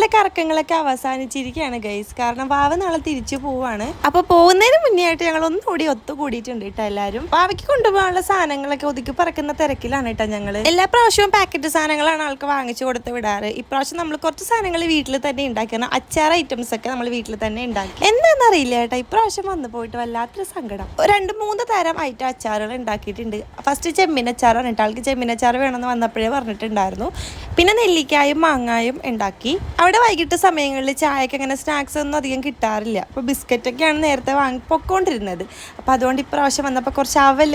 ഞങ്ങളുടെ കറക്കങ്ങളൊക്കെ അവസാനിച്ചിരിക്കുകയാണ് ഗൈസ്. കാരണം വാവ നാളെ തിരിച്ചു പോവാണ്. അപ്പൊ പോകുന്നതിന് മുന്നേ ആയിട്ട് ഞങ്ങൾ ഒന്നുകൂടി ഒത്തുകൂടിയിട്ടുണ്ട് കേട്ടോ എല്ലാവരും. വാവയ്ക്ക് കൊണ്ടുപോകാനുള്ള സാധനങ്ങളൊക്കെ ഒതുക്കി പറക്കുന്ന തിരക്കിലാണ് കേട്ടോ ഞങ്ങൾ. എല്ലാ പ്രാവശ്യവും പാക്കറ്റ് സാധനങ്ങളാണ് ആൾക്ക് വാങ്ങിച്ചു കൊടുത്ത് വിടാറ്. ഇപ്രാവശ്യം നമ്മൾ കുറച്ച് സാധനങ്ങൾ വീട്ടിൽ തന്നെ ഉണ്ടാക്കുന്ന അച്ചാർ ഐറ്റംസ് ഒക്കെ നമ്മൾ വീട്ടിൽ തന്നെ ഉണ്ടാക്കി. എന്താണെന്നറിയില്ല കേട്ടോ, ഇപ്രാവശ്യം വന്നു പോയിട്ട് വല്ലാത്തൊരു സങ്കടം. 2-3 തരം ഐറ്റം അച്ചാറുകൾ ഉണ്ടാക്കിയിട്ടുണ്ട്. ഫസ്റ്റ് ചെമ്മീനച്ചാറാണ് കേട്ടോ. ആൾക്ക് ചെമ്മീനച്ചാർ വേണമെന്ന് വന്നപ്പോഴേ പറഞ്ഞിട്ടുണ്ടായിരുന്നു. പിന്നെ നെല്ലിക്കായും മാങ്ങായും ഉണ്ടാക്കി. അവിടെ വൈകിട്ട് സമയങ്ങളിൽ ചായക്ക് അങ്ങനെ സ്നാക്സ് ഒന്നും അധികം കിട്ടാറില്ല. അപ്പോൾ ബിസ്ക്കറ്റൊക്കെയാണ് നേരത്തെ വാങ്ങി പൊക്കോണ്ടിരുന്നത്. അപ്പോൾ അതുകൊണ്ട് ഇപ്രാവശ്യം വന്നപ്പോൾ കുറച്ച് അവൽ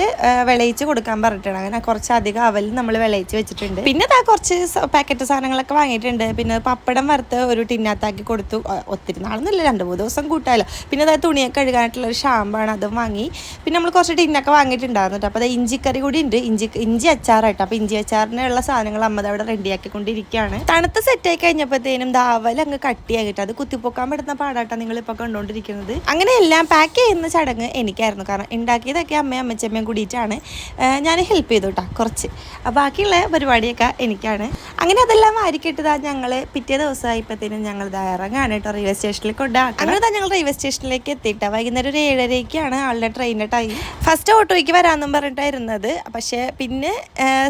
വിളയിച്ച് കൊടുക്കാൻ പറഞ്ഞിട്ടുണ്ട്. അങ്ങനെ കുറച്ചധികം അവൽ നമ്മൾ വിളയിച്ച് വെച്ചിട്ടുണ്ട്. പിന്നെ അതാ കുറച്ച് പാക്കറ്റ് സാധനങ്ങളൊക്കെ വാങ്ങിയിട്ടുണ്ട്. പിന്നെ പപ്പടം വറുത്ത് ഒരു ടിന്നകത്താക്കി കൊടുത്തു. ഒത്തിരി നാളൊന്നുമില്ല, 2-3 ദിവസം കൂട്ടാമല്ലോ. പിന്നെ അതായത് തുണിയൊക്കെ കഴുകാനായിട്ടുള്ള ഒരു ഷാമ്പാണ്, അതും വാങ്ങി. പിന്നെ നമ്മൾ കുറച്ച് ടിന്നൊക്കെ വാങ്ങിയിട്ടുണ്ടായിരുന്നു കേട്ടോ. അപ്പോൾ അത് ഇഞ്ചിക്കറി കൂടി ഉണ്ട്, ഇഞ്ചി അച്ചാറായിട്ടോ. അപ്പോൾ ഇഞ്ചി അച്ചാറിനുള്ള സാധനങ്ങൾ അമ്മ അവിടെ റെഡിയാക്കിക്കൊണ്ടിരിക്കുകയാണ്. തണുത്ത സെറ്റായി കഴിഞ്ഞപ്പോഴത്തേനും ദാവൽ അങ്ങ് കട്ടിയാകിട്ട് അത് കുത്തിപ്പൊക്കാൻ പറ്റുന്ന പാടാട്ടോ നിങ്ങളിപ്പോൾ കണ്ടുകൊണ്ടിരിക്കുന്നത്. അങ്ങനെ എല്ലാം പാക്ക് ചെയ്യുന്ന ചടങ്ങ് എനിക്കായിരുന്നു. കാരണം ഉണ്ടാക്കിയതൊക്കെ അമ്മയും അമ്മച്ചമ്മയും കൂടിയിട്ടാണ്. ഞാൻ ഹെൽപ്പ് ചെയ്തു കേട്ടോ കുറച്ച്. ബാക്കിയുള്ള പരിപാടിയൊക്കെ എനിക്കാണ്. അങ്ങനെ അതെല്ലാം വാരിക്കെട്ടതാ ഞങ്ങൾ പിറ്റേ ദിവസമായപ്പോഴത്തേനും ഞങ്ങൾ ഇറങ്ങാണ് കേട്ടോ റെയിൽവേ സ്റ്റേഷനിലേക്ക് കൊണ്ടാക്കാം. അങ്ങനെ ഞങ്ങൾ റെയിൽവേ സ്റ്റേഷനിലേക്ക് എത്തിയിട്ടാ. വൈകുന്നേരം ഒരു 7:30ക്കാണ് ആളുടെ ട്രെയിനിൻ്റെ ടൈം. ഫസ്റ്റ് ഓട്ടോയ്ക്ക് വരാമെന്നും പറഞ്ഞിട്ടായിരുന്നത്. പക്ഷേ പിന്നെ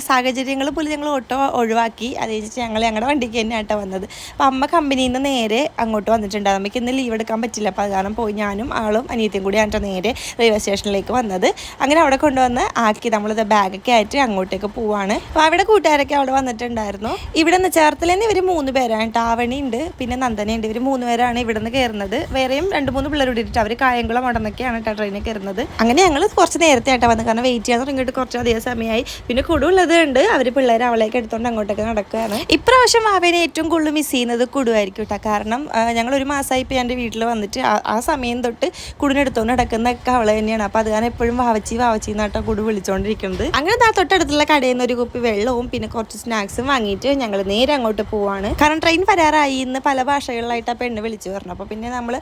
സാഹചര്യങ്ങൾ പോലും ഞങ്ങൾ ഓട്ടോ ഒഴിവാക്കി. അത് കഴിഞ്ഞിട്ട് ഞങ്ങൾ ഞങ്ങളുടെ വണ്ടിക്ക് തന്നെ ആട്ടോ വന്നത്. അപ്പം അമ്മ കമ്പനിയിൽ നിന്ന് നേരെ അങ്ങോട്ട് വന്നിട്ടുണ്ട്. നമുക്ക് ഇന്ന് ലീവ് എടുക്കാൻ പറ്റില്ല. അപ്പോൾ അത് കാരണം പോയി ഞാനും ആളും അനിയത്തിയും കൂടി ആട്ടോ നേരെ റെയിൽവേ സ്റ്റേഷനിലേക്ക് വന്നത്. അങ്ങനെ അവിടെ കൊണ്ടുവന്ന് ആക്കി നമ്മളിത് ബാഗൊക്കെ ആയിട്ട് അങ്ങോട്ടേക്ക് പോവാണ്. അപ്പോൾ അവിടെ കൂട്ടുകാരൊക്കെ അവിടെ വന്നിട്ടുണ്ടായിരുന്നു. ഇവിടെ നിന്ന് ചേർത്തലിൽ നിന്ന് ഇവർ 3 പേരാണ്. ടാവണി ഉണ്ട്, പിന്നെ നന്ദനയുണ്ട്. ഇവർ 3 പേരാണ് ഇവിടെ നിന്ന് കയറുന്നത്. വേറെയും 2-3 പിള്ളേർ ഇട്ടിട്ട് അവർ കായംകുളം ഉടനൊക്കെയാണ് കേട്ടോ ട്രെയിനിൽ കയറുന്നത്. അങ്ങനെ ഞങ്ങൾ കുറച്ച് നേരത്തെ ആയിട്ടാണ് വന്നത്. കാരണം വെയിറ്റ് ചെയ്യാൻ തുടങ്ങിയിട്ട് കുറച്ച് അധികം സമയമായി. പിന്നെ കുടുള്ളത് ഉണ്ട്, അവർ പിള്ളേർ അവളേക്ക് എടുത്തുകൊണ്ട് അങ്ങോട്ടൊക്കെ നടക്കുകയാണ്. ഇപ്രാവശ്യം അവനെ ഏറ്റവും കൂടുതൽ മിസ് ചെയ്യുന്നത് കുടുവായിരിക്കും കേട്ടോ. കാരണം ഞങ്ങൾ 1 മാസമായി ഇപ്പോൾ എൻ്റെ വീട്ടിൽ വന്നിട്ട് ആ സമയം തൊട്ട് കുടിനെടുത്തോണ്ട് നടക്കുന്നതൊക്കെ അവൾ തന്നെയാണ്. അപ്പോൾ അത് കാരണം എപ്പോഴും വാവച്ചി എന്നാട്ടോ കുടു വിളിച്ചുകൊണ്ടിരിക്കുന്നത്. അങ്ങനെ തൊട്ടടുത്തുള്ള കടയിൽ നിന്ന് ഒരു കുപ്പി വെള്ളവും പിന്നെ കുറച്ച് സ്നാക്സും വാങ്ങിയിട്ട് ഞങ്ങൾ നേരെ അങ്ങോട്ട് പോവാണ്. കാരണം ട്രെയിൻ വരാറായി എന്ന് പല ഭാഷകളിലായിട്ട് ആ പെണ്ണ് വിളിച്ചു പറഞ്ഞു. അപ്പോൾ പിന്നെ നമ്മൾ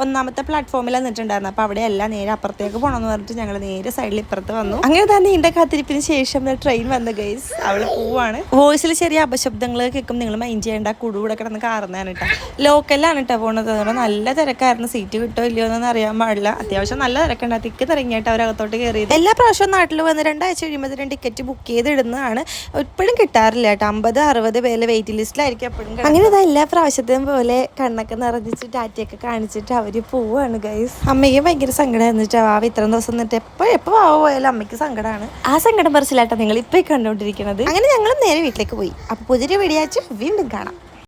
1ാമത്തെ പ്ലാറ്റ്ഫോമിൽ വന്നിട്ടുണ്ടായിരുന്നു. അപ്പോൾ അവിടെ എല്ലാം നേരെ അപ്പുറത്തേക്ക് പോകണമെന്ന് പറഞ്ഞിട്ട് ഞങ്ങൾ നേരെ സൈഡിൽ ഇപ്പുറത്ത് വന്നു. അങ്ങനെ തന്നെ നീണ്ട കാത്തിരിപ്പിന് ശേഷം ട്രെയിൻ വന്ന ഗൈസ് അവൾ പോവാണ്. വോയിസിൽ ചെറിയ അപശബ്ദങ്ങൾ കേൾക്കും, നിങ്ങൾ മൈൻഡ് ചെയ്യേണ്ട. കുടുകൂടെ കിടന്ന് കാറുന്നതാണ് കേട്ടോ. ലോക്കലാണ് കേട്ടോ പോണത്. അതുകൊണ്ട് നല്ല തിരക്കായിരുന്നു. സീറ്റ് കിട്ടോ ഇല്ലയോ എന്നൊന്നും അറിയാൻ പാടില്ല. അത്യാവശ്യം നല്ല തിരക്കുണ്ട്. തിക്ക് തിരങ്ങിയിട്ട് അവരകത്തോട്ട് കയറിയത്. എല്ലാ പ്രാവശ്യവും നാട്ടിൽ വന്ന് 2 ആഴ്ച കഴിയുമ്പോൾ ടിക്കറ്റ് ബുക്ക് ചെയ്തിടുന്നതാണ്. എപ്പോഴും കിട്ടാറില്ല കേട്ടോ. 50-60 പേര് വെയിറ്റ് ലിസ്റ്റിലായിരിക്കും എപ്പോഴും. അങ്ങനെ എല്ലാ പ്രാവശ്യത്തെയും പോലെ കണ്ണൊക്കെ നിറഞ്ഞിട്ട് ടാറ്റയൊക്കെ കാണിച്ചിട്ട് അവർ പോവാണ് ഗൈസ്. അമ്മയ്ക്ക് ഭയങ്കര സങ്കടമായിരുന്നു കേട്ടോ. വാവ ഇത്രയും ദിവസം നിന്നിട്ട് എപ്പോൾ വാവ പോയാലും അമ്മയ്ക്ക് സങ്കടമാണ്. ആ സങ്കടം പറിച്ചില്ലാട്ടോ നിങ്ങൾ ഇപ്പോൾ കണ്ടുകൊണ്ടിരിക്കുന്നത്. അങ്ങനെ ഞങ്ങൾ നേരെ വീട്ടിലേക്ക് പോയി. അപ്പോൾ പുതിയൊരു വീഡിയോ വീണ്ടും കാണാം.